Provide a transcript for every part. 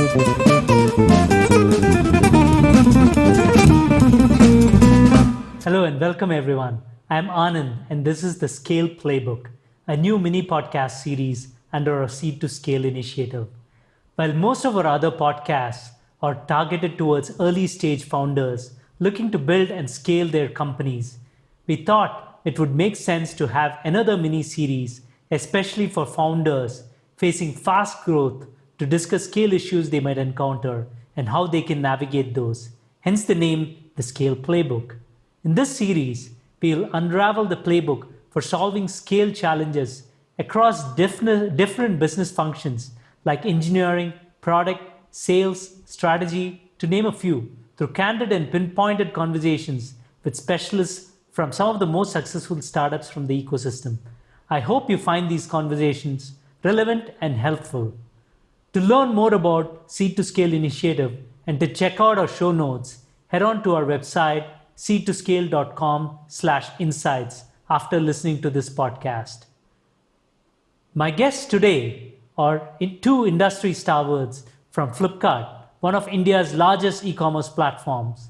Hello and welcome everyone. I'm Anand and this is the Scale Playbook, a new mini podcast series under our Seed to Scale initiative. While most of our other podcasts are targeted towards early stage founders looking to build and scale their companies, we thought it would make sense to have another mini series, especially for founders facing fast growth, to discuss scale issues they might encounter and how they can navigate those. Hence the name, the Scale Playbook. In this series, we'll unravel the playbook for solving scale challenges across different business functions like engineering, product, sales, strategy, to name a few, through candid and pinpointed conversations with specialists from some of the most successful startups from the ecosystem. I hope you find these conversations relevant and helpful. To learn more about Seed to Scale initiative and to check out our show notes, head on to our website seedtoscale.com/insights after listening to this podcast. My guests today are two industry stalwarts from Flipkart, one of India's largest e-commerce platforms.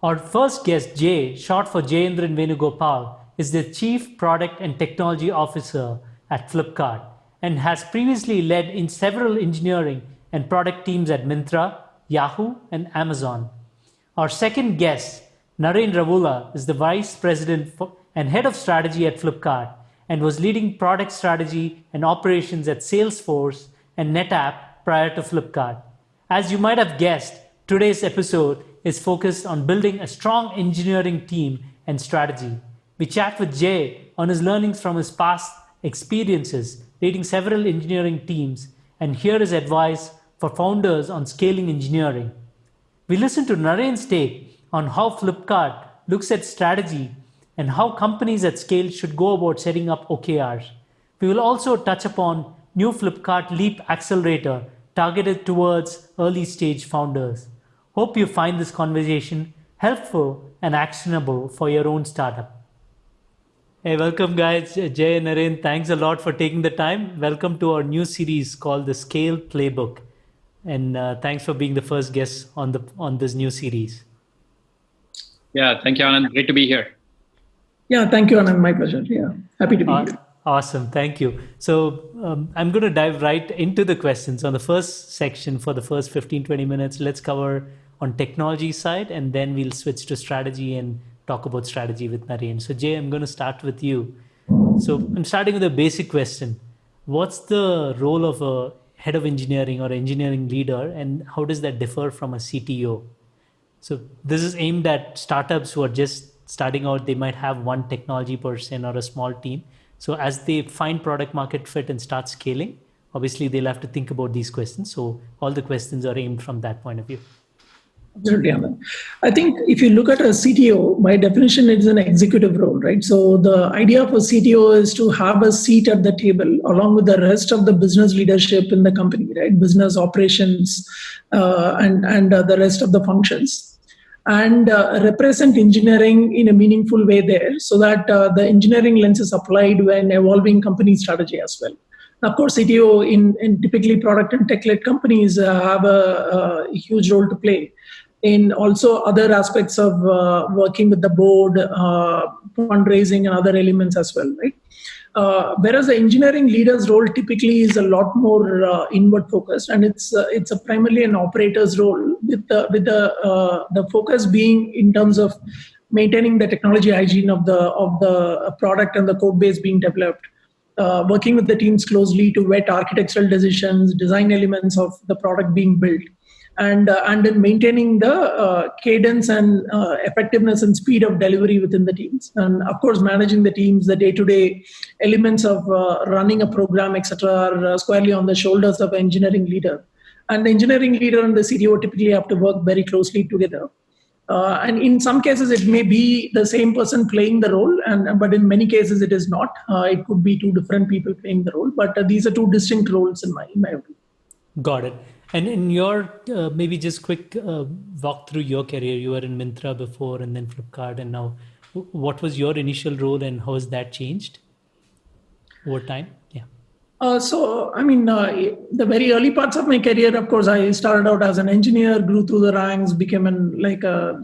Our first guest, Jay, short for Jayendran Venugopal, is the Chief Product and Technology Officer at Flipkart and has previously led in several engineering and product teams at Myntra, Yahoo, and Amazon. Our second guest, Naren Ravula, is the Vice President and Head of Strategy at Flipkart and was leading product strategy and operations at Salesforce and NetApp prior to Flipkart. As you might have guessed, today's episode is focused on building a strong engineering team and strategy. We chat with Jay on his learnings from his past experiences leading several engineering teams and hear his advice for founders on scaling engineering. We listen to Naren's take on how Flipkart looks at strategy and how companies at scale should go about setting up OKRs. We will also touch upon new Flipkart Leap Accelerator targeted towards early stage founders. Hope you find this conversation helpful and actionable for your own startup. Hey, welcome guys. Jay and Naren, thanks a lot for taking the time. Welcome to our new series called the Scale Playbook. And thanks for being the first guest on this new series. Yeah, thank you, Anand. Great to be here. Yeah, thank you, Anand. My pleasure. Yeah, happy to be here. Awesome. Thank you. So I'm going to dive right into the questions. On the first section for the first 15-20 minutes, let's cover on technology side, and then we'll switch to strategy and talk about strategy with Naren. So Jay, I'm going to start with you. So I'm starting with a basic question. What's the role of a head of engineering or engineering leader, and how does that differ from a CTO? So this is aimed at startups who are just starting out. They might have one technology person or a small team. So as they find product market fit and start scaling, obviously they'll have to think about these questions. So all the questions are aimed from that point of view. Absolutely, Anand. I think if you look at a CTO, by definition, it's an executive role, right? So the idea of a CTO is to have a seat at the table along with the rest of the business leadership in the company, right? Business operations and the rest of the functions, and represent engineering in a meaningful way there so that the engineering lens is applied when evolving company strategy as well. Of course, CTO in typically product and tech-led companies have a huge role to play in also other aspects of working with the board, fundraising and other elements as well, right? Whereas the engineering leader's role typically is a lot more inward focused, and it's a primarily an operator's role with the focus being in terms of maintaining the technology hygiene of the product and the code base being developed. Working with the teams closely to vet architectural decisions, design elements of the product being built, and in maintaining the cadence and effectiveness and speed of delivery within the teams. And of course, managing the teams, the day-to-day elements of running a program, etc., are squarely on the shoulders of an engineering leader. And the engineering leader and the CTO typically have to work very closely together. And in some cases, it may be the same person playing the role, but in many cases, it is not. It could be two different people playing the role, but these are two distinct roles in my opinion. Got it. And in your, maybe just quick walk through your career, you were in Myntra before and then Flipkart, and now what was your initial role and how has that changed over time? Yeah. The very early parts of my career, of course, I started out as an engineer, grew through the ranks,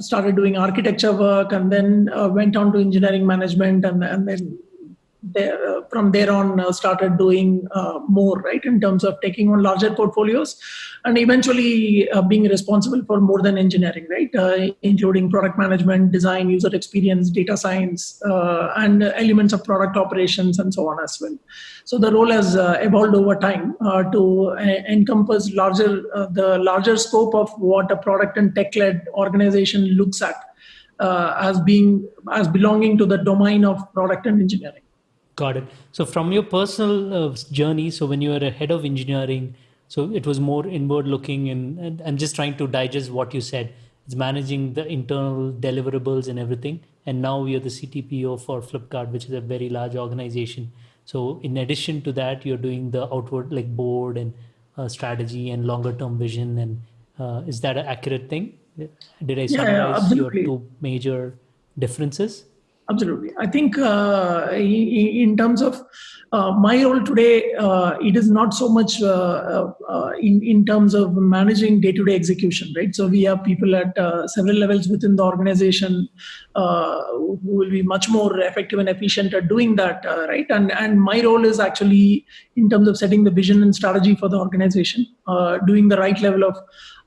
started doing architecture work, and then went on to engineering management, and then from there on started doing more, right, in terms of taking on larger portfolios, and eventually being responsible for more than engineering, right, including product management, design, user experience, data science, and elements of product operations, and so on as well. So the role has evolved over time to encompass the larger scope of what a product and tech-led organization looks at as belonging to the domain of product and engineering. Got it. So from your personal journey, so when you were a head of engineering, so it was more inward looking, and I'm just trying to digest what you said. It's managing the internal deliverables and everything. And now you're the CTPO for Flipkart, which is a very large organization. So in addition to that, you're doing the outward like board and strategy and longer term vision. And is that an accurate thing? Did I summarize your two major differences? Absolutely. I think in terms of my role today, it is not so much in terms of managing day-to-day execution, right? So we have people at several levels within the organization who will be much more effective and efficient at doing that, right? And my role is actually in terms of setting the vision and strategy for the organization, doing the right level of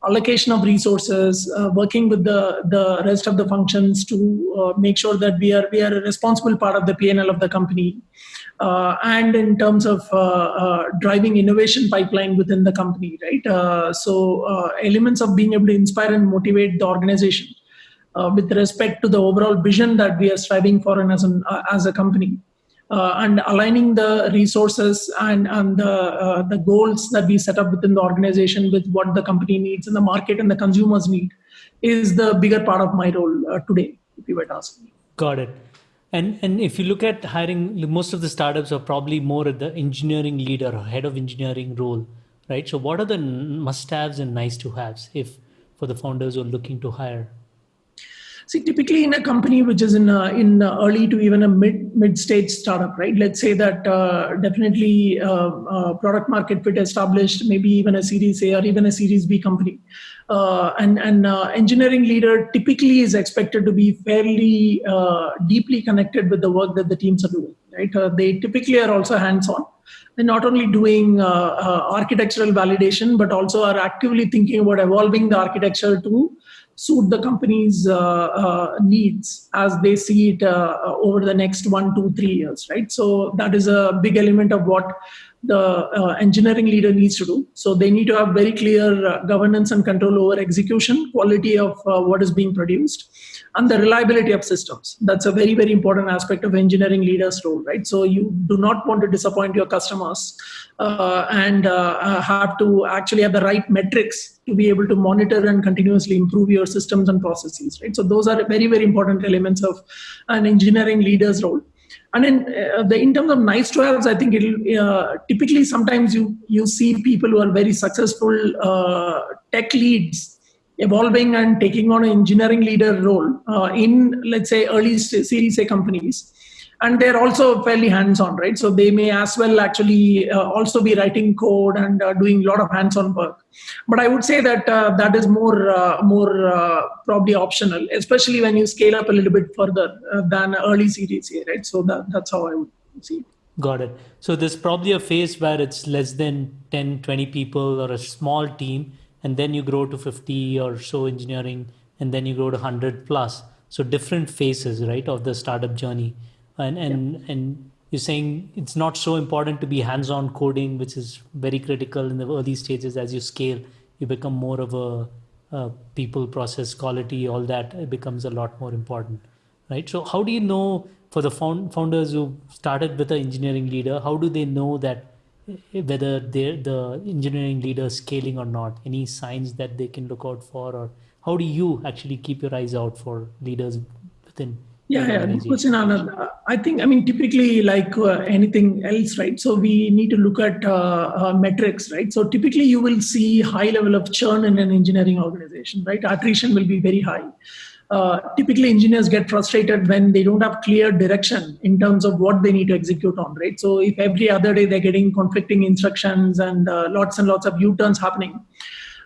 allocation of resources, working with the rest of the functions to make sure that we are a responsible part of the P&L of the company, and in terms of driving innovation pipeline within the company, right? So elements of being able to inspire and motivate the organization with respect to the overall vision that we are striving for and as a company. And aligning the resources and the goals that we set up within the organization with what the company needs and the market and the consumers need is the bigger part of my role today, if you were to ask me. Got it. And if you look at hiring, most of the startups are probably more at the engineering leader or head of engineering role, right? So what are the must-haves and nice-to-haves for the founders who are looking to hire? See, typically in a company which is in early to even a mid-stage startup, right? Let's say that definitely product market fit established, maybe even a Series A or even a Series B company. And engineering leader typically is expected to be fairly deeply connected with the work that the teams are doing, right? They typically are also hands-on. They're not only doing architectural validation, but also are actively thinking about evolving the architecture to suit the company's needs as they see it over the next 1, 2, 3 years, right? So that is a big element of what the engineering leader needs to do. So they need to have very clear governance and control over execution, quality of what is being produced, and the reliability of systems. That's a very, very important aspect of engineering leader's role, right? So you do not want to disappoint your customers and have to actually have the right metrics to be able to monitor and continuously improve your systems and processes, right? So those are very, very important elements of an engineering leader's role. And in terms of nice to haves, I think it'll typically sometimes you see people who are very successful tech leads evolving and taking on an engineering leader role in, let's say, early Series A companies. And they're also fairly hands-on, right? So they may as well actually also be writing code and doing a lot of hands-on work. But I would say that that is more probably optional, especially when you scale up a little bit further than early Series A, right? So that's how I would see it. Got it. So there's probably a phase where it's less than 10, 20 people or a small team, and then you grow to 50 or so engineering, and then you grow to 100 plus. So different phases, right, of the startup journey. And you're saying it's not so important to be hands-on coding, which is very critical in the early stages. As you scale, you become more of a people, process, quality, all that. It becomes a lot more important, right? So how do you know, for the founders who started with an engineering leader, how do they know that whether the engineering leader is scaling or not? Any signs that they can look out for, or how do you actually keep your eyes out for leaders within? Good question, Anand. I think, typically like anything else, right? So we need to look at metrics, right? So typically you will see high level of churn in an engineering organization, right? Attrition will be very high. typically engineers get frustrated when they don't have clear direction in terms of what they need to execute on, right? So if every other day they're getting conflicting instructions and lots of U-turns happening,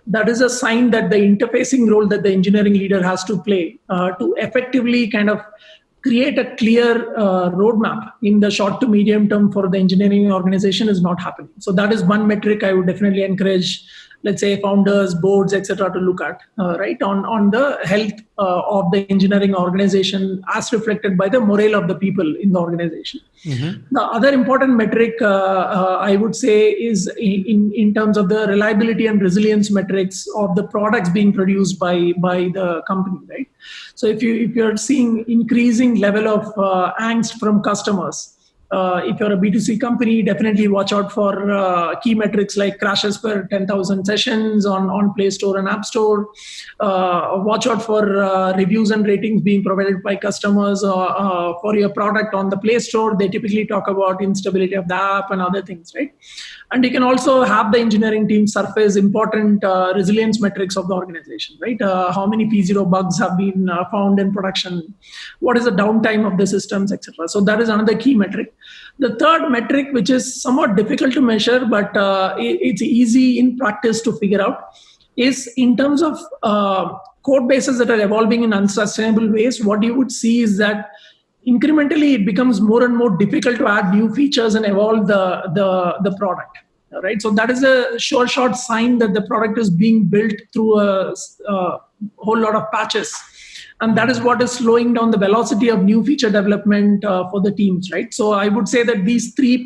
that is a sign that the interfacing role that the engineering leader has to play to effectively kind of create a clear roadmap in the short to medium term for the engineering organization is not happening. So that is one metric I would definitely encourage, let's say, founders, boards, etc., to look at, right, on the health of the engineering organization as reflected by the morale of the people in the organization. Mm-hmm. The other important metric I would say is in terms of the reliability and resilience metrics of the products being produced by the company, right? So if you're seeing increasing level of angst from customers, if you're a B2C company, definitely watch out for key metrics like crashes per 10,000 sessions on Play Store and App Store. Watch out for reviews and ratings being provided by customers for your product on the Play Store. They typically talk about instability of the app and other things, right? And you can also have the engineering team surface important resilience metrics of the organization, right? How many P0 bugs have been found in production? What is the downtime of the systems, etc.? So that is another key metric. The third metric, which is somewhat difficult to measure, but it's easy in practice to figure out, is in terms of code bases that are evolving in unsustainable ways. What you would see is that incrementally it becomes more and more difficult to add new features and evolve the product, right? So that is a short sign that the product is being built through a whole lot of patches, and that is what is slowing down the velocity of new feature development for the teams, right? So I would say that these three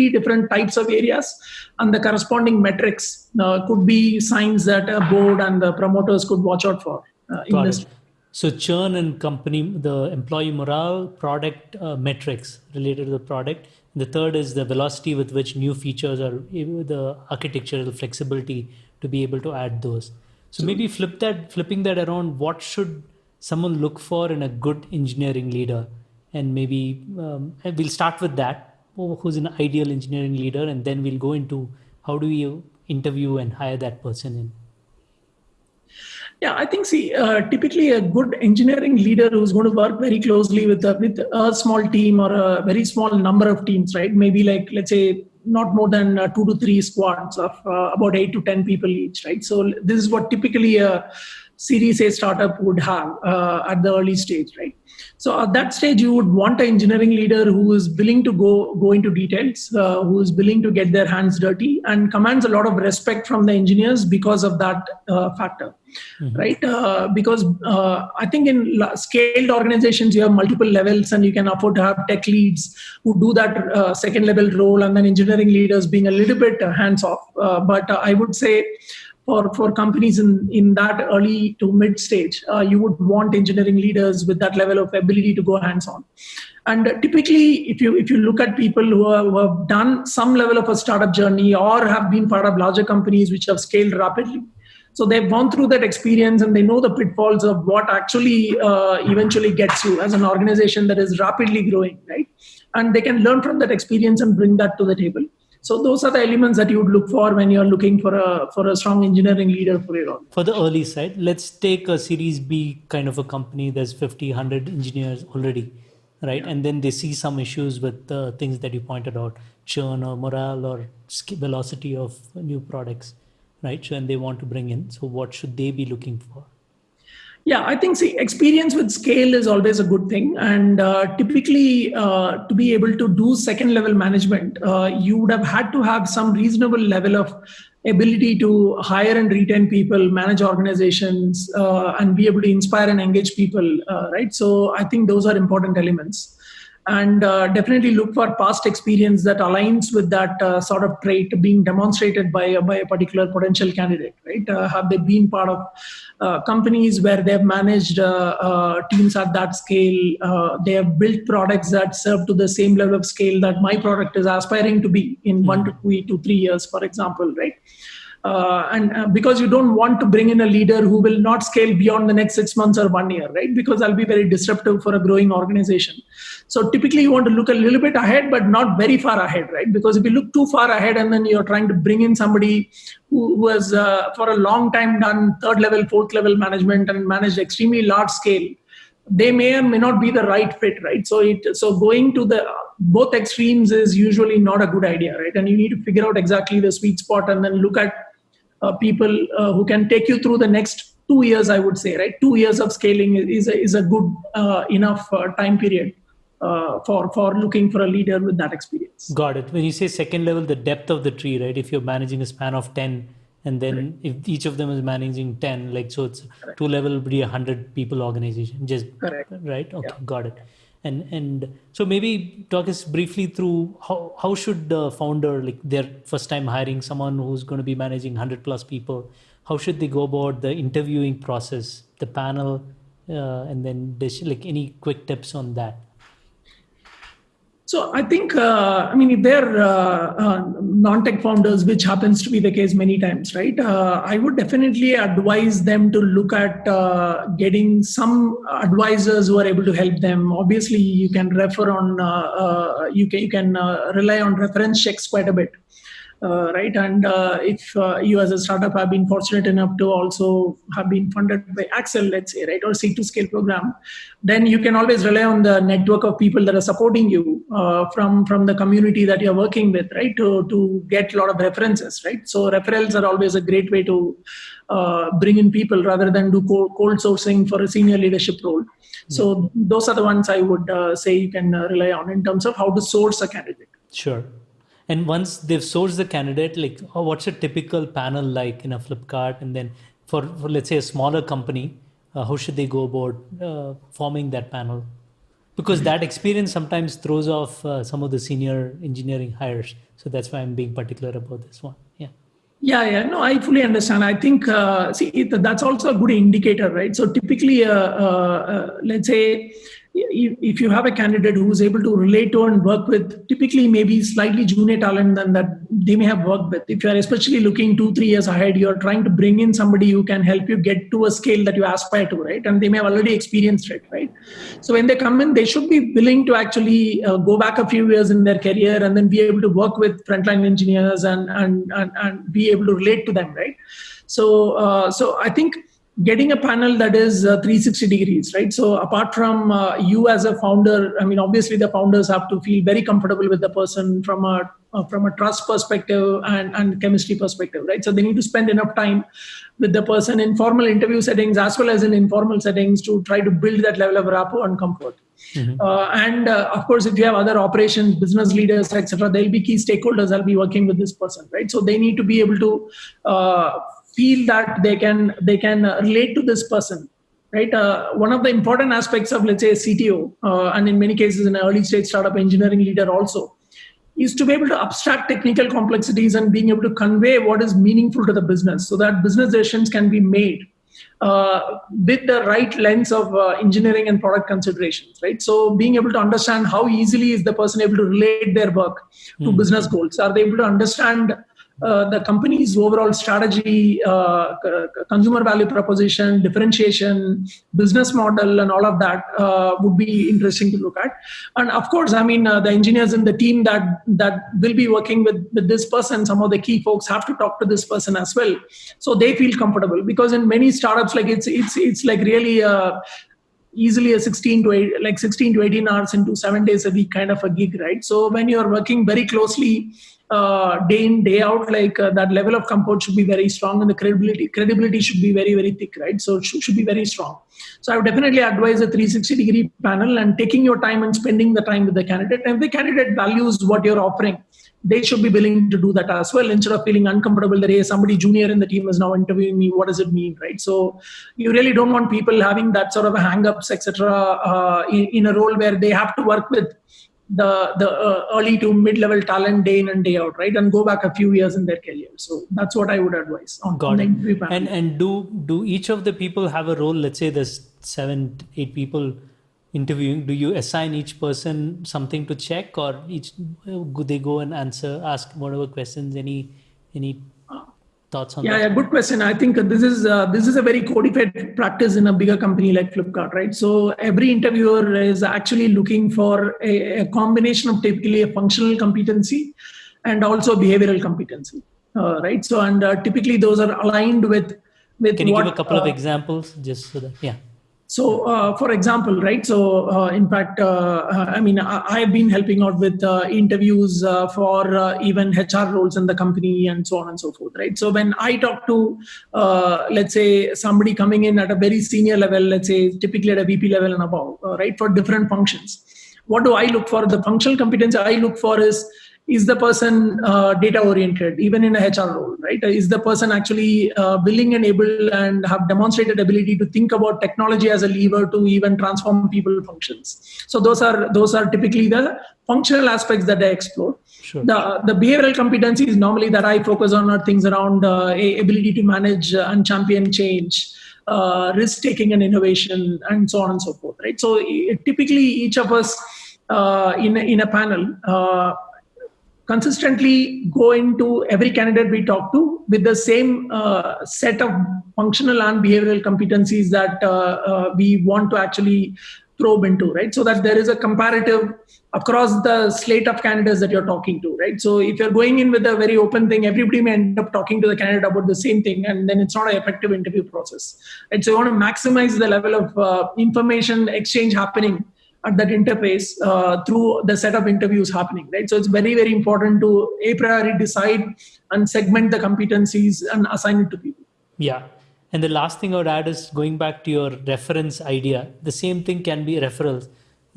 different types of areas and the corresponding metrics could be signs that a board and the promoters could watch out for in this. So churn and company, the employee morale, product metrics related to the product. And the third is the velocity with which new features are, the architecture, the flexibility to be able to add those. So maybe flipping that around, what should someone look for in a good engineering leader? And maybe we'll start with that. Who's an ideal engineering leader? And then we'll go into how do we interview and hire that person in. Yeah, I think, typically a good engineering leader who's going to work very closely with a small team or a very small number of teams, right? Maybe like, let's say, not more than 2 to 3 squads of about 8 to 10 people each, right? So this is what typically a Series A startup would have at the early stage, right? So at that stage, you would want an engineering leader who is willing to go into details, who is willing to get their hands dirty and commands a lot of respect from the engineers because of that factor, right? Because I think in scaled organizations, you have multiple levels and you can afford to have tech leads who do that second level role and then engineering leaders being a little bit hands off. But I would say for companies in that early to mid stage, you would want engineering leaders with that level of ability to go hands-on. And typically, if you look at people who have done some level of a startup journey or have been part of larger companies which have scaled rapidly, so they've gone through that experience and they know the pitfalls of what actually eventually gets you as an organization that is rapidly growing, right? And they can learn from that experience and bring that to the table. So those are the elements that you would look for when you're looking for a strong engineering leader for your organization. For the early side, let's take a Series B kind of a company. There's 50, 100 engineers already, right? Yeah. And then they see some issues with the things that you pointed out, churn or morale or velocity of new products, right? So, and they want to bring in. So what should they be looking for? Yeah, I think experience with scale is always a good thing. And typically, to be able to do second level management, you would have had to have some reasonable level of ability to hire and retain people, manage organizations, and be able to inspire and engage people, right? So I think those are important elements. And definitely look for past experience that aligns with that sort of trait being demonstrated by a particular potential candidate, right? Have they been part of companies where they've managed teams at that scale? They have built products that serve to the same level of scale that my product is aspiring to be in 1 to 3 years, for example, right? and because you don't want to bring in a leader who will not scale beyond the next 6 months or 1 year, right? Because that'll be very disruptive for a growing organization. So typically you want to look a little bit ahead, but not very far ahead, right? Because if you look too far ahead and then you're trying to bring in somebody who has for a long time done third level, fourth level management and managed extremely large scale, they may or may not be the right fit, right? So going to the both extremes is usually not a good idea, right? And you need to figure out exactly the sweet spot and then look at people who can take you through the next 2 years, I would say, right? 2 years of scaling is a good enough time period for looking for a leader with that experience. Got it. When you say second level, the depth of the tree, right? If you're managing a span of 10, and then if each of them is managing 10, like, so it's Correct. 2 level would be 100 people organization, just Correct. Right? Okay, Yeah. got it. And so maybe talk us briefly through how should the founder, like their first time hiring someone who's going to be managing 100 plus people, how should they go about the interviewing process, the panel, and then like any quick tips on that? So I think, if they're non-tech founders, which happens to be the case many times, right? I would definitely advise them to look at getting some advisors who are able to help them. Obviously, you can refer on, you can rely on reference checks quite a bit. Right, and if you as a startup have been fortunate enough to also have been funded by Axel, let's say, right, or SeedToScale program, then you can always rely on the network of people that are supporting you from the community that you're working with, right, to get a lot of references, right? So referrals are always a great way to bring in people rather than do cold sourcing for a senior leadership role. So those are the ones I would say you can rely on in terms of how to source a candidate. Sure. And once they've sourced the candidate, like, what's a typical panel like in a Flipkart? And then for let's say a smaller company, how should they go about forming that panel? Because that experience sometimes throws off some of the senior engineering hires. So that's why I'm being particular about this one. Yeah. Yeah. No, I fully understand. I think, that's also a good indicator, right? So typically, let's say, if you have a candidate who is able to relate to and work with typically maybe slightly junior talent than that they may have worked with. If you are especially looking 2-3 years ahead, you're trying to bring in somebody who can help you get to a scale that you aspire to, right? And they may have already experienced it, right? So when they come in, they should be willing to actually go back a few years in their career and then be able to work with frontline engineers and be able to relate to them, right? So I think getting a panel that is 360 degrees, right? So apart from you as a founder, obviously the founders have to feel very comfortable with the person from a trust perspective and chemistry perspective, right? So they need to spend enough time with the person in formal interview settings as well as in informal settings to try to build that level of rapport and comfort. Mm-hmm. And of course, if you have other operations, business leaders, etc., there'll be key stakeholders that'll be working with this person, right? So they need to be able to feel that they can relate to this person, right? One of the important aspects of, let's say, a CTO, and in many cases an early stage startup engineering leader also, is to be able to abstract technical complexities and being able to convey what is meaningful to the business so that business decisions can be made with the right lens of engineering and product considerations, right? So being able to understand how easily is the person able to relate their work to business goals. Are they able to understand the company's overall strategy, consumer value proposition, differentiation, business model, and all of that would be interesting to look at. And of course, the engineers in the team that will be working with this person, some of the key folks have to talk to this person as well, so they feel comfortable. Because in many startups, like it's like really easily a 16 to 18 hours into 7 days a week kind of a gig, right? So when you're working very closely day in, day out, that level of comfort should be very strong, and the credibility should be very, very thick, right? So it should be very strong. So I would definitely advise a 360-degree panel and taking your time and spending the time with the candidate. And if the candidate values what you're offering, they should be willing to do that as well, instead of feeling uncomfortable that, hey, somebody junior in the team is now interviewing me. What does it mean, right? So you really don't want people having that sort of a hang-ups, etc., in a role where they have to work with the early to mid-level talent day in and day out, right? And go back a few years in their career. So that's what I would advise on the interview panel. And do each of the people have a role? Let's say there's 7-8 people interviewing. Do you assign each person something to check, or they go and ask whatever questions? Any thoughts on Yeah, that? yeah, good question. I think this is a very codified practice in a bigger company like Flipkart, right? So every interviewer is actually looking for a combination of typically a functional competency and also behavioral competency, right? So and typically those are aligned with Can you give a what. couple of examples just so that, yeah. So, for example, right? So, in fact, I mean, I've been helping out with interviews for even HR roles in the company and so on and so forth, right? So, when I talk to, let's say, somebody coming in at a very senior level, let's say, typically at a VP level and above, right, for different functions, what do I look for? The functional competence I look for is the person data oriented, even in a HR role, right? Is the person actually willing and able and have demonstrated ability to think about technology as a lever to even transform people functions? So those are typically the functional aspects that I explore. Sure. The behavioral competencies normally that I focus on are things around ability to manage and champion change, risk taking and innovation, and so on and so forth, right? So typically each of us in a panel consistently go into every candidate we talk to with the same set of functional and behavioral competencies that we want to actually probe into, right? So that there is a comparative across the slate of candidates that you're talking to, right? So if you're going in with a very open thing, everybody may end up talking to the candidate about the same thing, and then it's not an effective interview process. And so you want to maximize the level of information exchange happening at that interface through the set of interviews happening, right? So it's very, very important to a priori decide and segment the competencies and assign it to people. Yeah. And the last thing I would add is going back to your reference idea. The same thing can be referrals.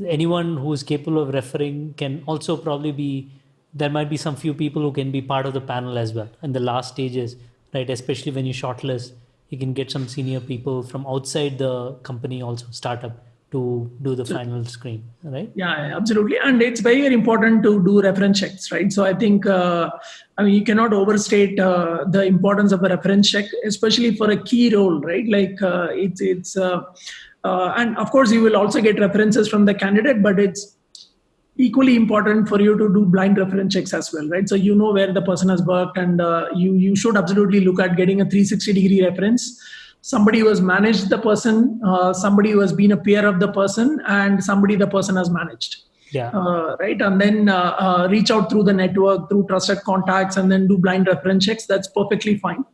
Anyone who is capable of referring can also probably be, there might be some few people who can be part of the panel as well in the last stages, right? Especially when you shortlist, you can get some senior people from outside the company, also startup, to do the final screen, right? Yeah, absolutely. And it's very, very important to do reference checks, right? So I think, I mean, you cannot overstate the importance of a reference check, especially for a key role, right? Like and of course you will also get references from the candidate, but it's equally important for you to do blind reference checks as well, right? So you know where the person has worked, and you should absolutely look at getting a 360-degree reference. Somebody who has managed the person, somebody who has been a peer of the person, and somebody the person has managed. Yeah. Right. And then reach out through the network, through trusted contacts, and then do blind reference checks. That's perfectly fine.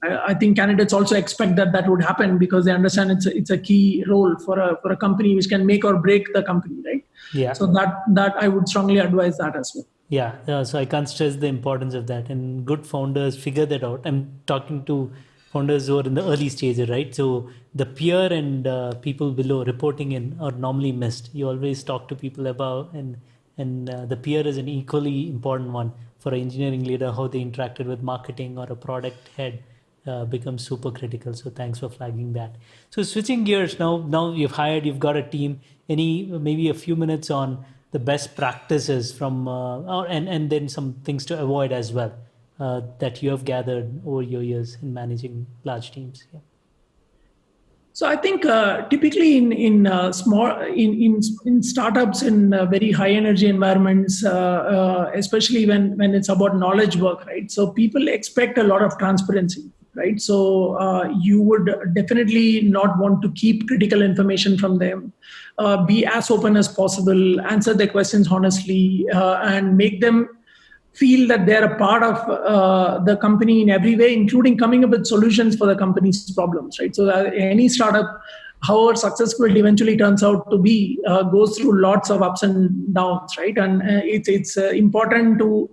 I think candidates also expect that would happen because they understand it's a key role for a company which can make or break the company, right? Yeah. So that I would strongly advise that as well. Yeah. So I can't stress the importance of that, and good founders figure that out. I'm talking to founders who are in the early stages, right? So the peer and people below reporting in are normally missed. You always talk to people above, and the peer is an equally important one for an engineering leader. How they interacted with marketing or a product head becomes super critical. So thanks for flagging that. So switching gears now you've hired, you've got a team. Maybe a few minutes on the best practices from and then some things to avoid as well. That you have gathered over your years in managing large teams? Yeah. So I think typically in startups in very high energy environments, especially when it's about knowledge work, right? So people expect a lot of transparency, right? So you would definitely not want to keep critical information from them. Be as open as possible, answer their questions honestly, and make them feel that they're a part of the company in every way, including coming up with solutions for the company's problems, right? So any startup, however successful it eventually turns out to be, goes through lots of ups and downs, right? And it's important to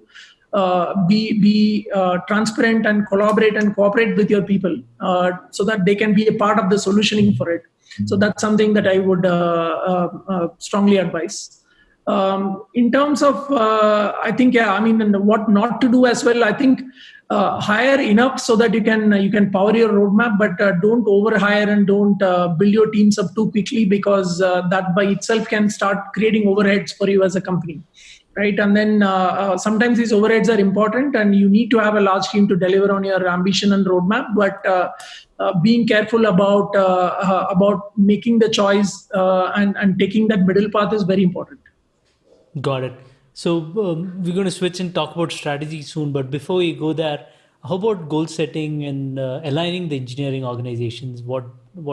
be transparent and collaborate and cooperate with your people so that they can be a part of the solutioning for it. So that's something that I would strongly advise. In terms of, I think, and what not to do as well. I think hire enough so that you can power your roadmap, but don't overhire and don't build your teams up too quickly, because that by itself can start creating overheads for you as a company, right? And then sometimes these overheads are important, and you need to have a large team to deliver on your ambition and roadmap. But being careful about making the choice and taking that middle path is very important. Got it. So we're going to switch and talk about strategy soon. But before we go there, How about goal setting and aligning the engineering organizations? What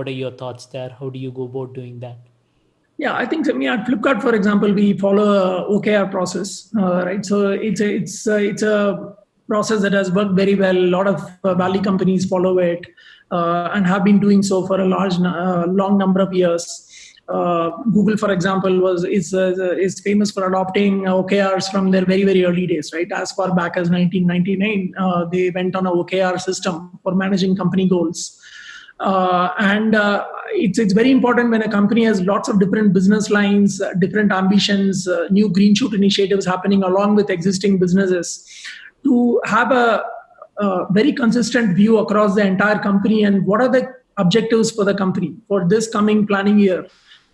are your thoughts there? How do you go about doing that? Yeah, I think at Flipkart, for example, we follow a OKR process, right? So it's a process that has worked very well. A lot of Valley companies follow it and have been doing so for a long number of years. Google, for example, is famous for adopting OKRs from their very early days, right? As far back as 1999, they went on a OKR system for managing company goals. And it's very important when a company has lots of different business lines, different ambitions, new green shoot initiatives happening along with existing businesses, to have a very consistent view across the entire company and what are the objectives for the company for this coming planning year.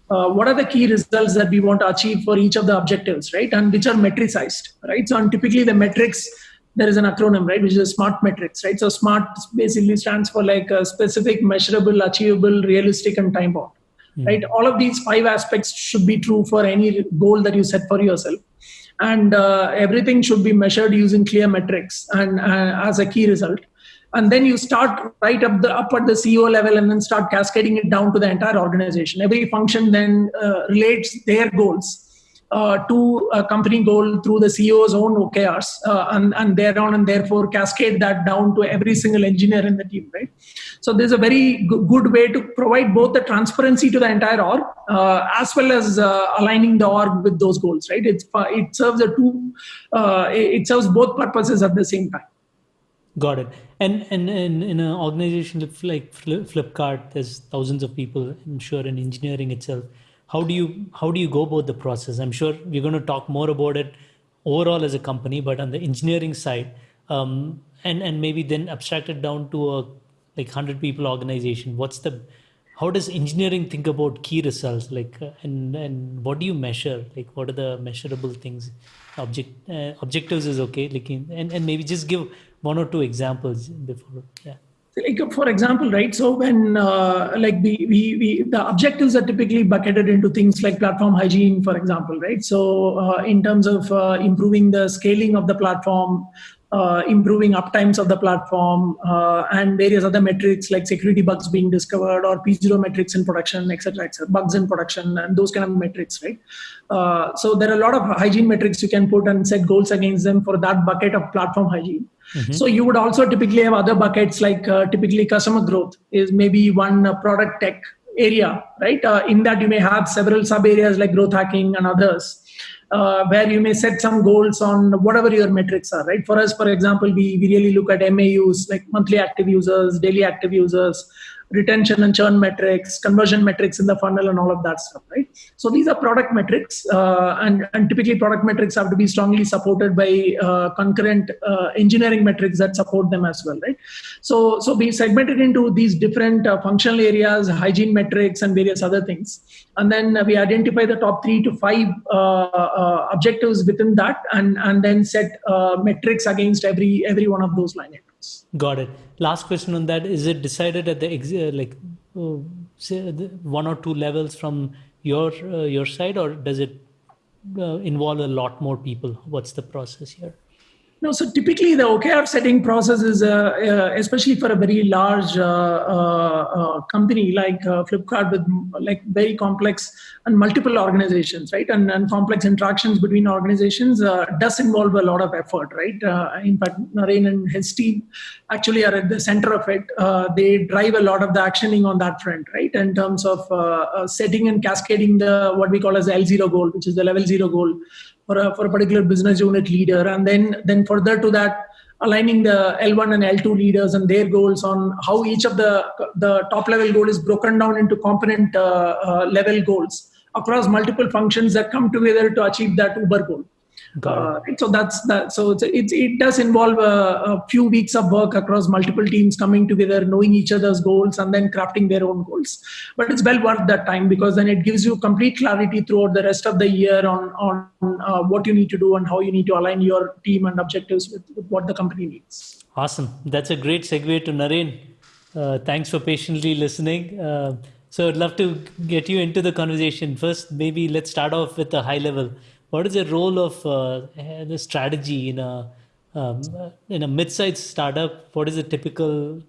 What are the key results that we want to achieve for each of the objectives, right? And which are metricized, right? So, and typically the metrics, there is an acronym, right, which is SMART metrics, right? So SMART basically stands for like a specific, measurable, achievable, realistic, and time bound, right? All of these 5 aspects should be true for any goal that you set for yourself. And everything should be measured using clear metrics and as a key result. And then you start right up at the CEO level and then start cascading it down to the entire organization. Every function then relates their goals to a company goal through the CEO's own OKRs and thereon, and therefore cascade that down to every single engineer in the team, right? So there's a very good way to provide both the transparency to the entire org as well as aligning the org with those goals, right? It serves it serves both purposes at the same time. Got it. And in an organization like Flipkart, there's thousands of people, I'm sure, in engineering itself. How do you go about the process? I'm sure we're going to talk more about it overall as a company, but on the engineering side, and maybe then abstract it down to a 100 people organization. How does engineering think about key results? And what do you measure? What are the measurable things? Objectives is okay. And maybe just give 1 or 2 examples before. Yeah. For example, right? So when the objectives are typically bucketed into things like platform hygiene, for example, right? So in terms of improving the scaling of the platform, improving uptimes of the platform, and various other metrics like security bugs being discovered or P0 metrics in production, etc., bugs in production, and those kind of metrics, right? So there are a lot of hygiene metrics you can put and set goals against them for that bucket of platform hygiene. So you would also typically have other buckets like typically customer growth is maybe one product tech area, right? In that you may have several sub areas like growth hacking and others. Where you may set some goals on whatever your metrics are, right? For us, for example, we really look at MAUs, like monthly active users, daily active users, retention and churn metrics, conversion metrics in the funnel, and all of that stuff, right? So these are product metrics, and typically product metrics have to be strongly supported by concurrent engineering metrics that support them as well, right? So we segmented into these different functional areas, hygiene metrics, and various other things, and then we identify the top 3 to 5 objectives within that, and then set metrics against every one of those line items. Got it. Last question on that: is it decided at the say 1 or 2 levels from your side, or does it involve a lot more people? What's the process here? No, so typically the OKR setting process is, especially for a very large company like Flipkart with like very complex and multiple organizations, right? And complex interactions between organizations does involve a lot of effort, right? In fact, Naren and his team actually are at the center of it. They drive a lot of the actioning on that front, right? In terms of setting and cascading what we call as the L0 goal, which is the level 0 goal for a particular business unit leader, and then further to that, aligning the L1 and L2 leaders and their goals on how each of the top level goal is broken down into component level goals across multiple functions that come together to achieve that Uber goal. So that's that. So it does involve a few weeks of work across multiple teams coming together, knowing each other's goals, and then crafting their own goals. But it's well worth that time, because then it gives you complete clarity throughout the rest of the year on what you need to do and how you need to align your team and objectives with what the company needs. Awesome. That's a great segue to Naren. Thanks for patiently listening. So I'd love to get you into the conversation. First, maybe let's start off with a high level. What is the role of the strategy in a In a mid-sized startup, what does a typical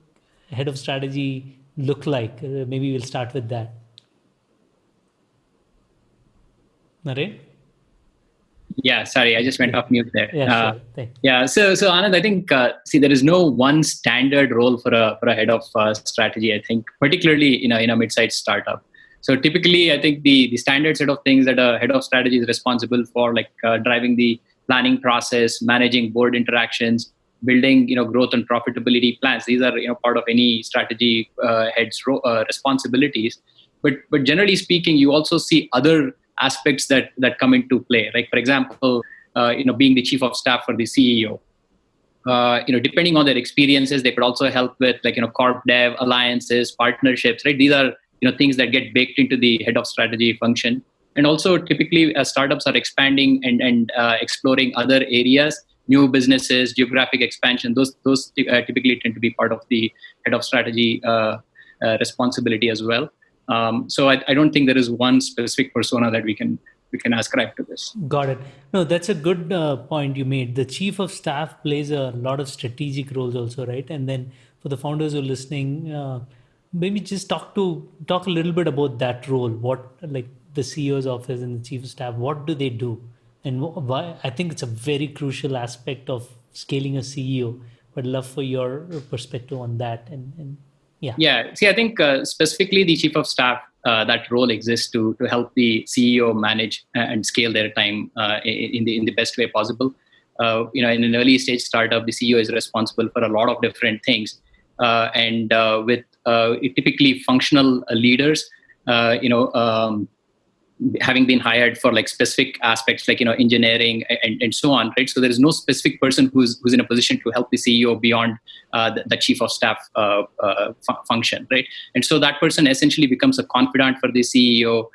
head of strategy look like? Maybe we'll start with that. Naren? Yeah, sorry, I just went off mute there. Yeah, sure. Thanks. Yeah, so Anand, I think there is no one standard role for a head of strategy. I think particularly in a mid-sized startup. So typically, I think the standard set of things that a head of strategy is responsible for, like driving the planning process, managing board interactions, building growth and profitability plans. These are part of any strategy head's responsibilities. But generally speaking, you also see other aspects that come into play. Like for example, being the chief of staff for the CEO. Depending on their experiences, they could also help with corp dev, alliances, partnerships. Right, these are things that get baked into the head of strategy function. And also, typically, as startups are expanding and exploring other areas, new businesses, geographic expansion, those typically tend to be part of the head of strategy responsibility as well. So I don't think there is one specific persona that we can ascribe to this. Got it. No, that's a good point you made. The chief of staff plays a lot of strategic roles also, right? And then for the founders who are listening, maybe just talk a little bit about that role. What, like the CEO's office and the chief of staff, what do they do? And why? I think it's a very crucial aspect of scaling a CEO. But I'd love for your perspective on that. And yeah. Yeah. See, I think specifically the chief of staff, that role exists to help the CEO manage and scale their time in the best way possible. In an early stage startup, the CEO is responsible for a lot of different things, and with typically functional leaders, having been hired for like specific aspects like engineering and so on, right? So there is no specific person who's in a position to help the CEO beyond the chief of staff function, right? And so that person essentially becomes a confidant for the CEO,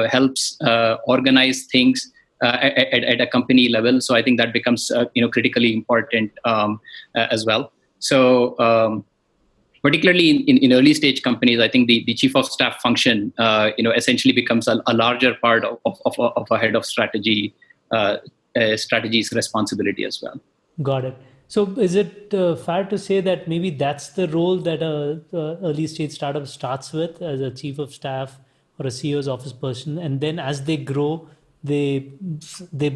helps organize things at a company level. So I think that becomes critically important as well. So particularly in early stage companies, I think the chief of staff function, essentially becomes a larger part of a head of strategy, strategy's responsibility as well. Got it. So is it fair to say that maybe that's the role that a early stage startup starts with, as a chief of staff or a CEO's office person, and then as they grow, they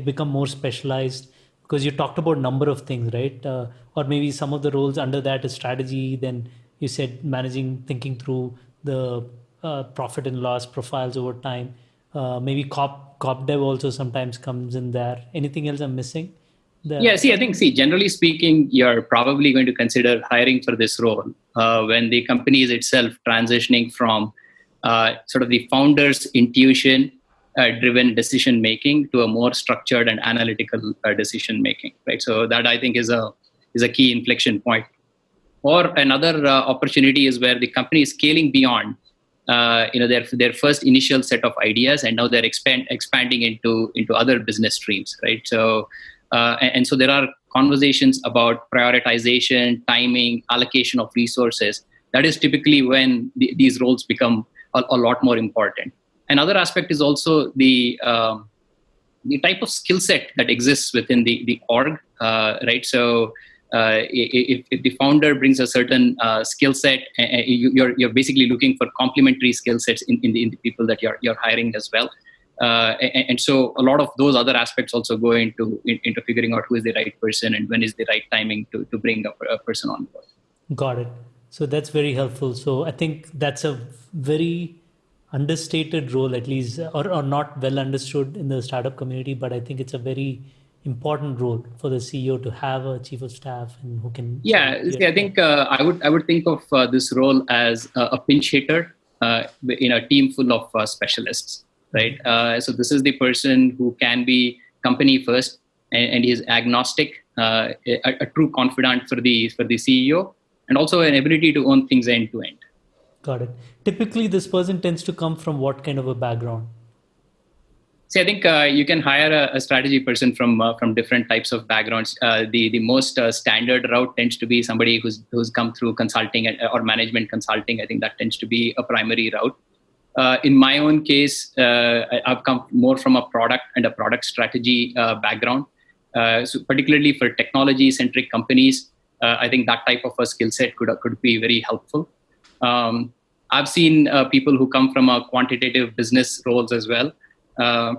become more specialized? Because you talked about number of things, right? Or maybe some of the roles under that is strategy. Then you said managing, thinking through the profit and loss profiles over time. Maybe corp dev also sometimes comes in there. Anything else I'm missing? Yeah, I think generally speaking, you're probably going to consider hiring for this role when the company is itself transitioning from sort of the founder's intuition driven decision making to a more structured and analytical decision making, right? So that I think is a key inflection point. Or another opportunity is where the company is scaling beyond their first initial set of ideas, and now they're expanding into other business streams, right? So and so there are conversations about prioritization, timing, allocation of resources. That is typically when these roles become a lot more important. Another aspect is also the type of skill set that exists within the org, right? So if the founder brings a certain skill set, you're basically looking for complementary skill sets in the people that you're hiring as well. And so a lot of those other aspects also go into figuring out who is the right person and when is the right timing to bring a person on board. Got it. So that's very helpful. So I think that's a very understated role, at least, or not well understood in the startup community, but I think it's a very important role for the CEO to have a chief of staff and who can. Yeah, I think I would think of this role as a pinch hitter in a team full of specialists, right? So this is the person who can be company first and is agnostic, a true confidant for the CEO, and also an ability to own things end to end. Got it. Typically, this person tends to come from what kind of a background? See, I think you can hire a strategy person from different types of backgrounds. The most standard route tends to be somebody who's come through consulting or management consulting. I think that tends to be a primary route. In my own case, I've come more from a product and a product strategy background. So particularly for technology-centric companies, I think that type of a skill set could be very helpful. I've seen people who come from a quantitative business roles as well. I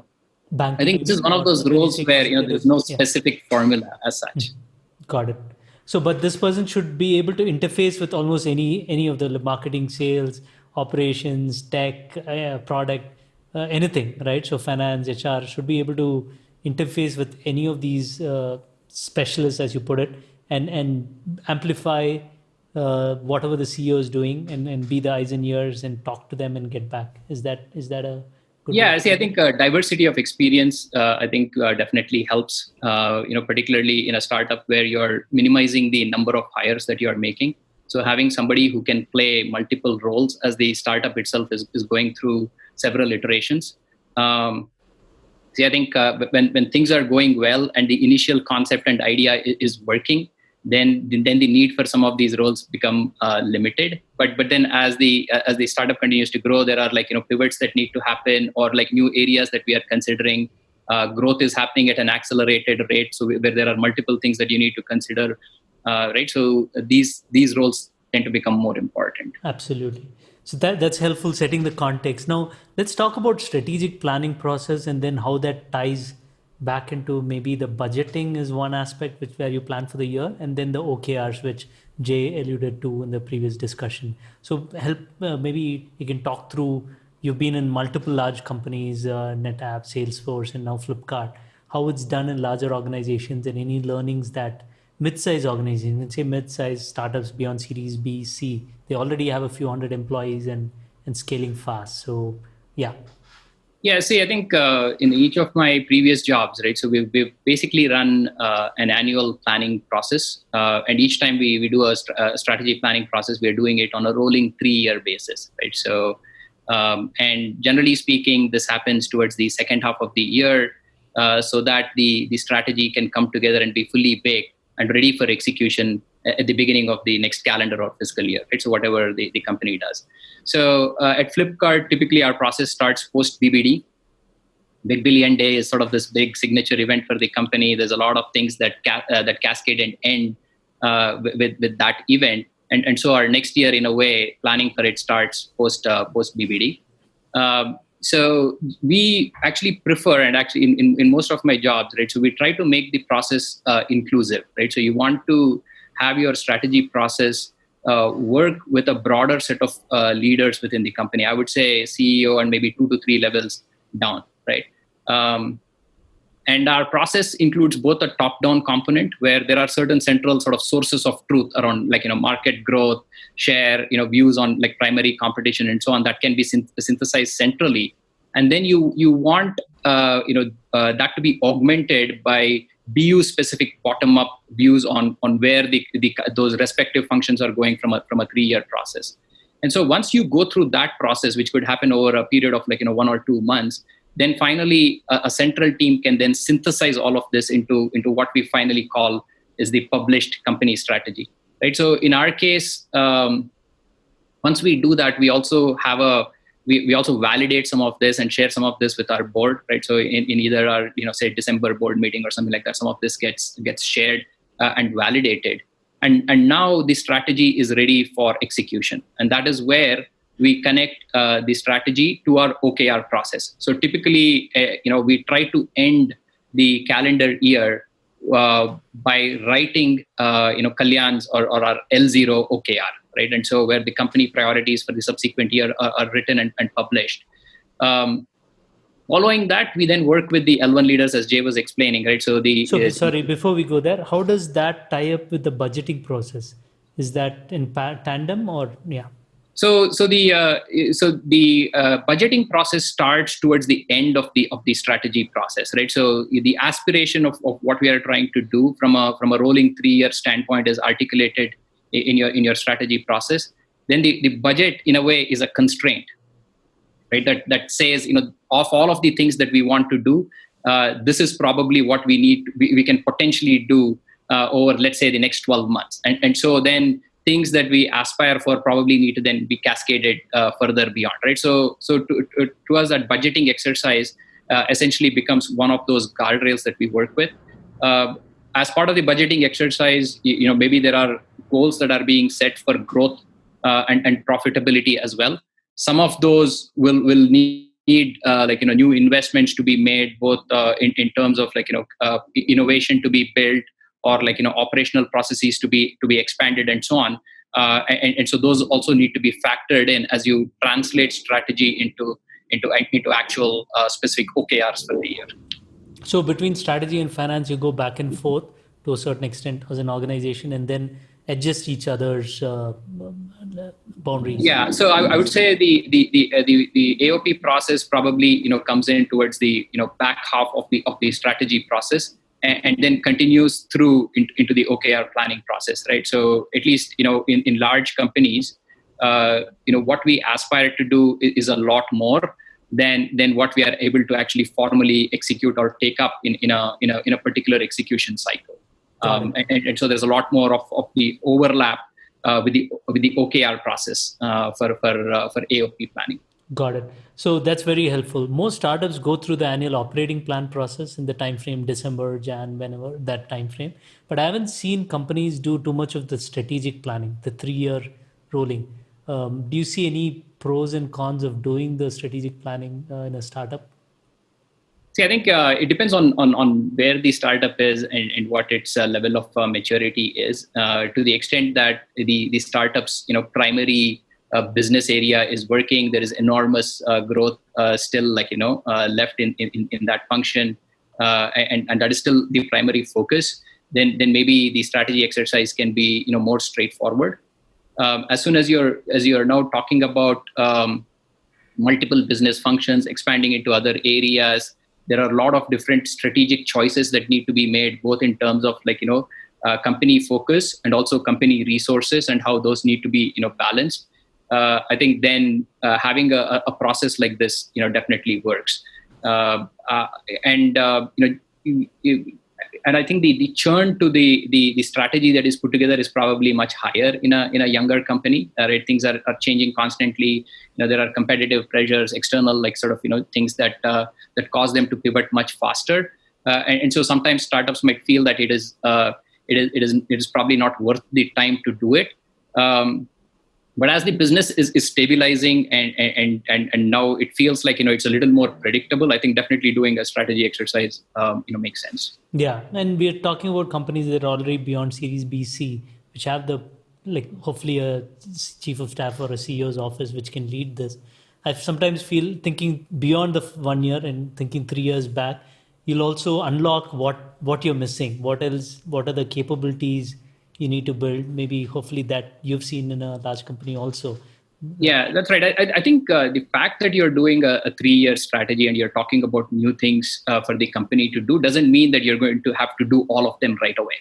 think this is one of those roles where there's no specific formula as such. Got it. So, but this person should be able to interface with almost any of the marketing, sales, operations, tech, product, anything, right? So, finance, HR should be able to interface with any of these specialists, as you put it, and amplify whatever the CEO is doing, and be the eyes and ears and talk to them and get back. Is that a good I think diversity of experience, I think definitely helps, particularly in a startup where you're minimizing the number of hires that you're making. So having somebody who can play multiple roles as the startup itself is going through several iterations. I think when things are going well and the initial concept and idea is working, then the need for some of these roles become limited. But then as the startup continues to grow, there are pivots that need to happen, or new areas that we are considering. Growth is happening at an accelerated rate, so where there are multiple things that you need to consider, right? So these roles tend to become more important. Absolutely. So that's helpful, setting the context. Now let's talk about strategic planning process, and then how that ties back into maybe the budgeting is one aspect where you plan for the year, and then the OKRs, which Jay alluded to in the previous discussion. So help, maybe you can talk through, you've been in multiple large companies, NetApp, Salesforce, and now Flipkart, how it's done in larger organizations, and any learnings that mid-size organizations, let's say mid-size startups beyond Series B, C, they already have a few hundred employees and scaling fast. So yeah. Yeah, see, I think in each of my previous jobs, right, so we've basically run an annual planning process. And each time we do a strategy planning process, we're doing it on a rolling 3-year basis, right? So, and generally speaking, this happens towards the second half of the year, so that the strategy can come together and be fully baked and ready for execution at the beginning of the next calendar or fiscal year, right? So whatever the company does. So at Flipkart, typically our process starts post BBD. Big Billion Day is sort of this big signature event for the company. There's a lot of things that cascade and end with that event. And so our next year, in a way, planning for it starts post BBD. So we actually prefer, and actually in most of my jobs, right, so we try to make the process inclusive, right? So you want to have your strategy process work with a broader set of leaders within the company. I would say CEO and maybe 2 to 3 levels down, right? And our process includes both a top-down component, where there are certain central sort of sources of truth around, market growth, share, views on primary competition and so on, that can be synthesized centrally. And then you want that to be augmented by BU-specific bottom-up views on where those respective functions are going from a 3-year process. And so once you go through that process, which could happen over a period of 1 or 2 months, then finally a central team can then synthesize all of this into what we finally call is the published company strategy, right? So in our case, once we do that, we also have we also validate some of this and share some of this with our board, right? So in either our say December board meeting or something like that, some of this gets shared and validated, and now the strategy is ready for execution, and that is where we connect the strategy to our OKR process. So typically, we try to end the calendar year by writing, Kalyan's or our L0 OKR, right? And so where the company priorities for the subsequent year are written and published. Following that, we then work with the L1 leaders, as Jay was explaining, right? So sorry, before we go there, how does that tie up with the budgeting process? Is that in tandem, or yeah? So the budgeting process starts towards the end of the strategy process, right? So the aspiration of what we are trying to do from a rolling 3-year standpoint is articulated in your strategy process. Then the budget, in a way, is a constraint, right? That says, of all of the things that we want to do, this is probably what we can potentially do over, let's say, the next 12 months, and so then things that we aspire for probably need to then be cascaded further beyond, right? So to us, that budgeting exercise essentially becomes one of those guardrails that we work with. As part of the budgeting exercise, maybe there are goals that are being set for growth and profitability as well. Some of those will need new investments to be made, both in terms of innovation to be built, or operational processes to be expanded, and so on. And so those also need to be factored in as you translate strategy into actual specific OKRs for the year. So between strategy and finance, you go back and forth to a certain extent as an organization, and then adjust each other's boundaries. Yeah, so I would say the AOP process probably comes in towards the back half of the strategy process, and then continues through into the OKR planning process, right? So at least in large companies, what we aspire to do is a lot more than what we are able to actually formally execute or take up in a particular execution cycle. And so there's a lot more of the overlap with the OKR process for AOP planning. Got it. So that's very helpful. Most startups go through the annual operating plan process in the time frame December, Jan, whenever that time frame. But I haven't seen companies do too much of the strategic planning, the 3-year rolling. Do you see any pros and cons of doing the strategic planning in a startup? See, I think it depends on where the startup is and what its level of maturity is. To the extent that the startup's primary business area is working, there is enormous growth still left in that function, and that is still the primary focus. Then maybe the strategy exercise can be more straightforward. As soon as you're now talking about multiple business functions expanding into other areas, there are a lot of different strategic choices that need to be made, both in terms of company focus and also company resources, and how those need to be balanced. I think then having a process like this definitely works. And I think the churn to the strategy that is put together is probably much higher in a younger company. Right? Things are changing constantly. There are competitive pressures, external things that cause them to pivot much faster. And so sometimes startups might feel that it is probably not worth the time to do it. But as the business is stabilizing and now it feels like it's a little more predictable, I think definitely doing a strategy exercise makes sense. Yeah, and we're talking about companies that are already beyond Series B, C, which have hopefully a chief of staff or a CEO's office which can lead this. I sometimes feel thinking beyond the 1 year and thinking 3 years back, you'll also unlock what you're missing. What else? What are the capabilities you need to build? Maybe hopefully that you've seen in a large company also. Yeah, that's right. I think the fact that you're doing a 3-year strategy and you're talking about new things for the company to do doesn't mean that you're going to have to do all of them right away.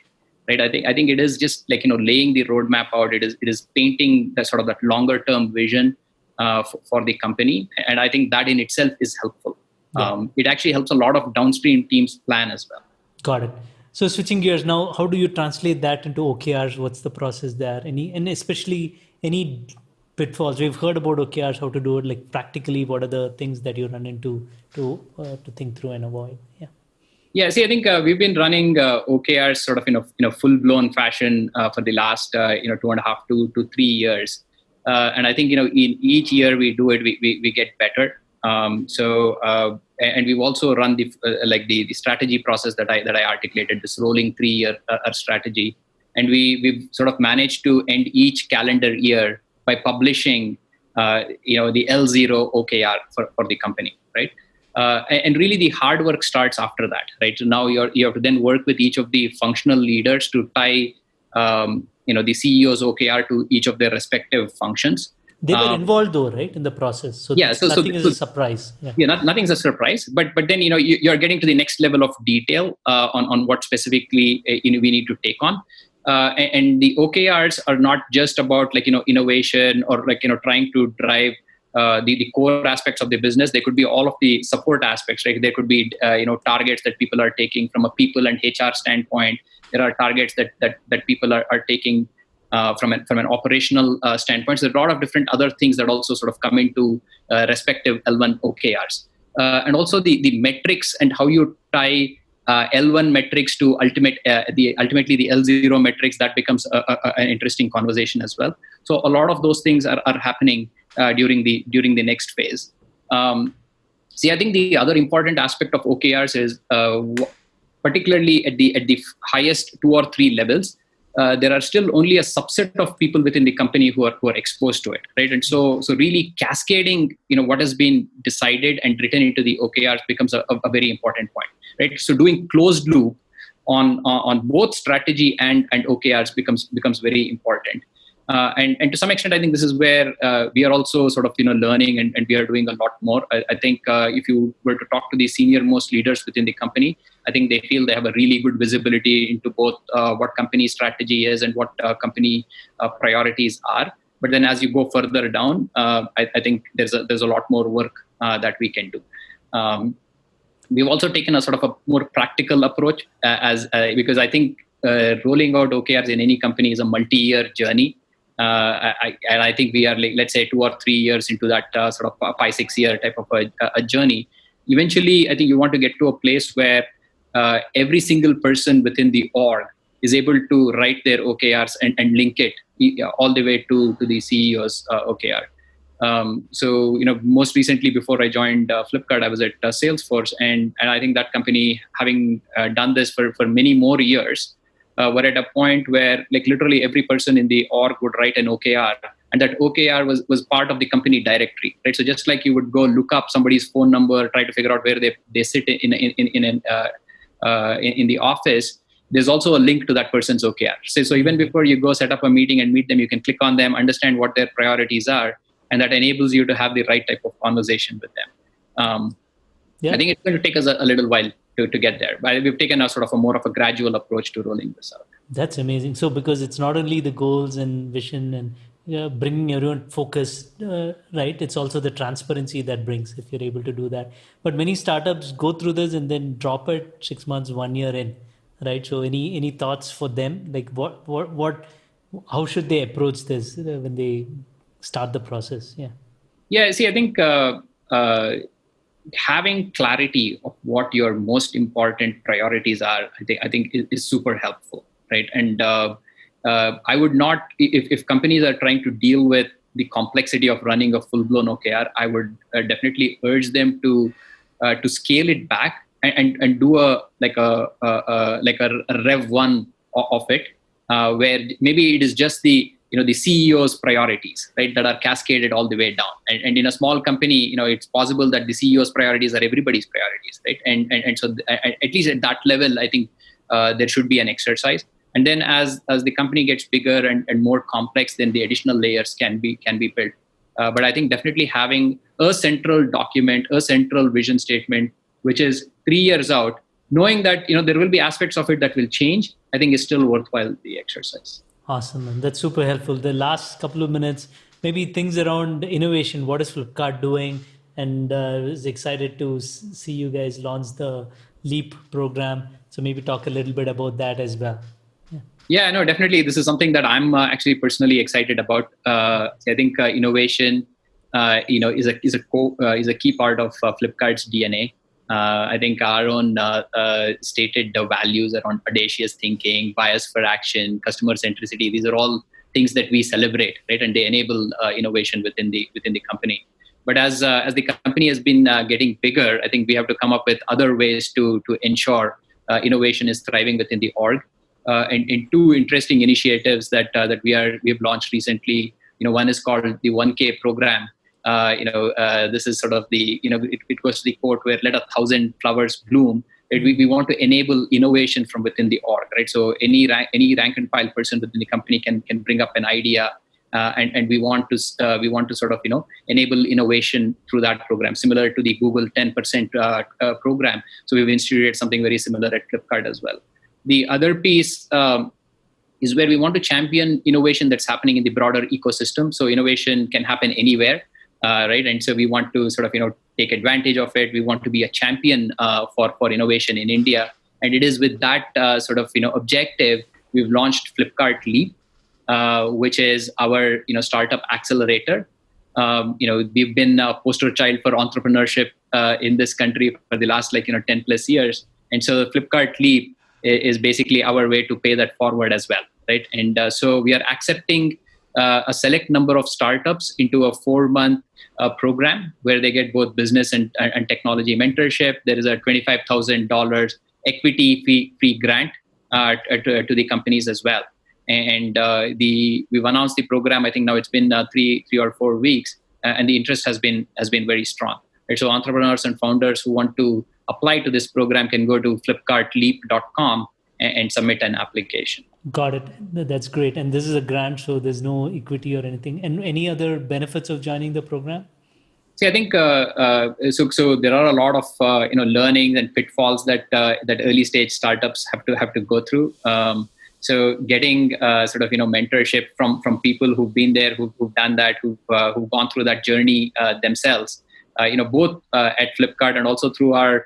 Right? I think it is just laying the roadmap out. It is painting that longer term vision for the company, and I think that in itself is helpful. Yeah. It actually helps a lot of downstream teams plan as well. Got it. So switching gears now, how do you translate that into OKRs? What's the process there? And especially any pitfalls? We've heard about OKRs, how to do it. Practically, what are the things that you run into to think through and avoid? Yeah. Yeah. See, I think we've been running OKRs in a full blown fashion for the last 2.5 to 3 years, and I think in each year we do it, we get better. And we've also run the strategy process that I articulated, this rolling 3-year strategy, and we've managed to end each calendar year by publishing the L0 OKR for the company, right? And really the hard work starts after that, right? So now you have to then work with each of the functional leaders to tie the CEO's OKR to each of their respective functions. They were involved though, right, in the process. So yeah, nothing is a surprise. Yeah, nothing's a surprise. But then you're getting to the next level of detail on what specifically we need to take on. And the OKRs are not just about innovation or trying to drive the core aspects of the business. They could be all of the support aspects, right? There could be targets that people are taking from a people and HR standpoint. There are targets that people are taking from an operational standpoint. So there are a lot of different other things that also come into respective L1 OKRs. And also the metrics and how you tie L1 metrics to ultimately the L0 metrics, that becomes an interesting conversation as well. So a lot of those things are happening during the next phase. See, I think the other important aspect of OKRs is particularly at the highest 2 or 3 levels. There are still only a subset of people within the company who are exposed to it, right? And so really cascading, what has been decided and written into the OKRs becomes a very important point, right? So doing closed loop on both strategy and OKRs becomes very important. And to some extent, I think this is where we are also sort of learning, and we are doing a lot more. I think if you were to talk to the senior most leaders within the company, I think they feel they have a really good visibility into both what company strategy is and what company priorities are. But then as you go further down, I think there's a lot more work that we can do. We've also taken a sort of a more practical approach because I think rolling out OKRs in any company is a multi-year journey. And I think we are, let's say, 2 or 3 years into that sort of 5-6 year type of a journey. Eventually, I think you want to get to a place where every single person within the org is able to write their OKRs and link it all the way to the CEO's OKR. So, most recently before I joined Flipkart, I was at Salesforce, and I think that company, having done this for many more years, we're at a point where literally every person in the org would write an OKR, and that OKR was part of the company directory, right? So just like you would go look up somebody's phone number, try to figure out where they sit in the office, there's also a link to that person's OKR. So even before you go set up a meeting and meet them, you can click on them, understand what their priorities are, and that enables you to have the right type of conversation with them. I think it's going to take us a little while to get there, but we've taken a sort of a more of a gradual approach to rolling this out. That's amazing. So because it's not only the goals and vision and bringing everyone focused, right? It's also the transparency that brings, if you're able to do that. But many startups go through this and then drop it 6 months, 1 year in, right? So any thoughts for them? Like how should they approach this when they start the process? Yeah. See, I think having clarity of what your most important priorities are, I think is super helpful, right? And I would not, if companies are trying to deal with the complexity of running a full-blown OKR, I would definitely urge them to scale it back and do a Rev 1 of it, where maybe it is just the CEO's priorities, right, that are cascaded all the way down. And in a small company, it's possible that the CEO's priorities are everybody's priorities, right? And so at least at that level, I think there should be an exercise. And then as the company gets bigger and more complex, then the additional layers can be built. But I think definitely having a central document, a central vision statement, which is 3 years out, knowing that there will be aspects of it that will change, I think is still worthwhile the exercise. Awesome, and that's super helpful. The last couple of minutes, maybe things around innovation. What is Flipkart doing? And I was excited to see you guys launch the Leap program. So maybe talk a little bit about that as well. Yeah, no, definitely. This is something that I'm actually personally excited about. I think innovation, is a key part of Flipkart's DNA. I think our own stated values around audacious thinking, bias for action, customer centricity. These are all things that we celebrate, right? And they enable innovation within the company. But as the company has been getting bigger, I think we have to come up with other ways to ensure innovation is thriving within the org. And 2 interesting initiatives that we've launched recently. One is called the 1K program. This is sort of the, it goes to the quote where let 1,000 flowers bloom. We want to enable innovation from within the org, right? So any rank and file person within the company can bring up an idea, and we want to sort of enable innovation through that program, similar to the Google 10% program. So we've instituted something very similar at Flipkart as well. The other piece is where we want to champion innovation that's happening in the broader ecosystem. So innovation can happen anywhere. Right, and so we want to sort of take advantage of it. We want to be a champion for innovation in India, and it is with that sort of objective we've launched Flipkart Leap, which is our startup accelerator. We've been a poster child for entrepreneurship in this country for the last 10 plus years, And so the Flipkart Leap is basically our way to pay that forward as well, right? And so we are accepting a select number of startups into a 4-month program where they get both business and technology mentorship. There is a $25,000 equity fee grant to the companies as well. And we've announced the program. I think now it's been 3 or 4 weeks, and the interest has been very strong. Right? So entrepreneurs and founders who want to apply to this program can go to flipkartleap.com and submit an application. Got it. That's great. And this is a grant, so there's no equity or anything. And any other benefits of joining the program? See, I think so. There are a lot of learnings and pitfalls that early stage startups have to go through. So getting mentorship from people who've been there, who've done that, who've gone through that journey themselves. Both at Flipkart and also through our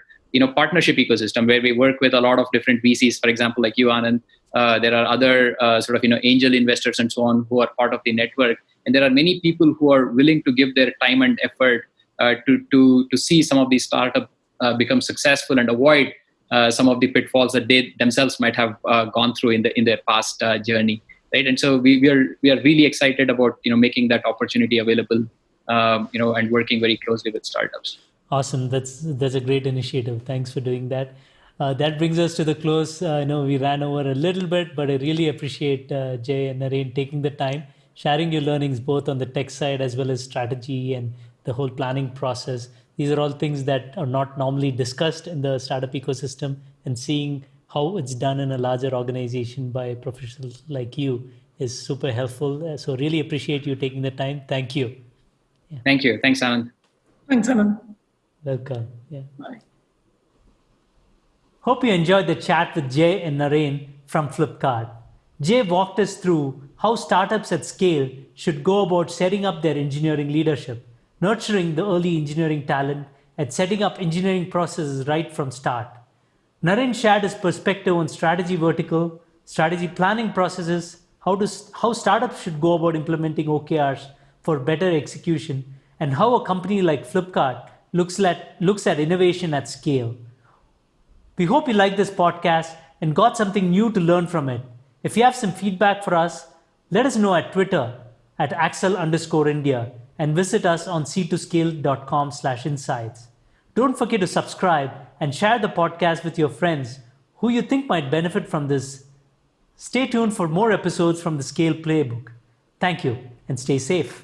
partnership ecosystem, where we work with a lot of different VCs, for example, like you, Anand. There are other angel investors and so on who are part of the network, and there are many people who are willing to give their time and effort to see some of these startups become successful and avoid some of the pitfalls that they themselves might have gone through in their past journey, right? And so we are really excited about making that opportunity available, and working very closely with startups. Awesome. That's a great initiative. Thanks for doing that. That brings us to the close. I know we ran over a little bit, but I really appreciate Jay and Naren taking the time, sharing your learnings both on the tech side as well as strategy and the whole planning process. These are all things that are not normally discussed in the startup ecosystem, and seeing how it's done in a larger organization by professionals like you is super helpful. So really appreciate you taking the time. Thank you. Yeah. Thank you. Thanks, Anand. Thanks, Anand. Welcome. Yeah. Bye. Hope you enjoyed the chat with Jay and Naren from Flipkart. Jay walked us through how startups at scale should go about setting up their engineering leadership, nurturing the early engineering talent, and setting up engineering processes right from start. Naren shared his perspective on strategy vertical, strategy planning processes, how startups should go about implementing OKRs for better execution, and how a company like Flipkart looks at innovation at scale. We hope you liked this podcast and got something new to learn from it. If you have some feedback for us, let us know at Twitter at Axel_India and visit us on SeedToScale.com/insights. Don't forget to subscribe and share the podcast with your friends who you think might benefit from this. Stay tuned for more episodes from the Scale Playbook. Thank you and stay safe.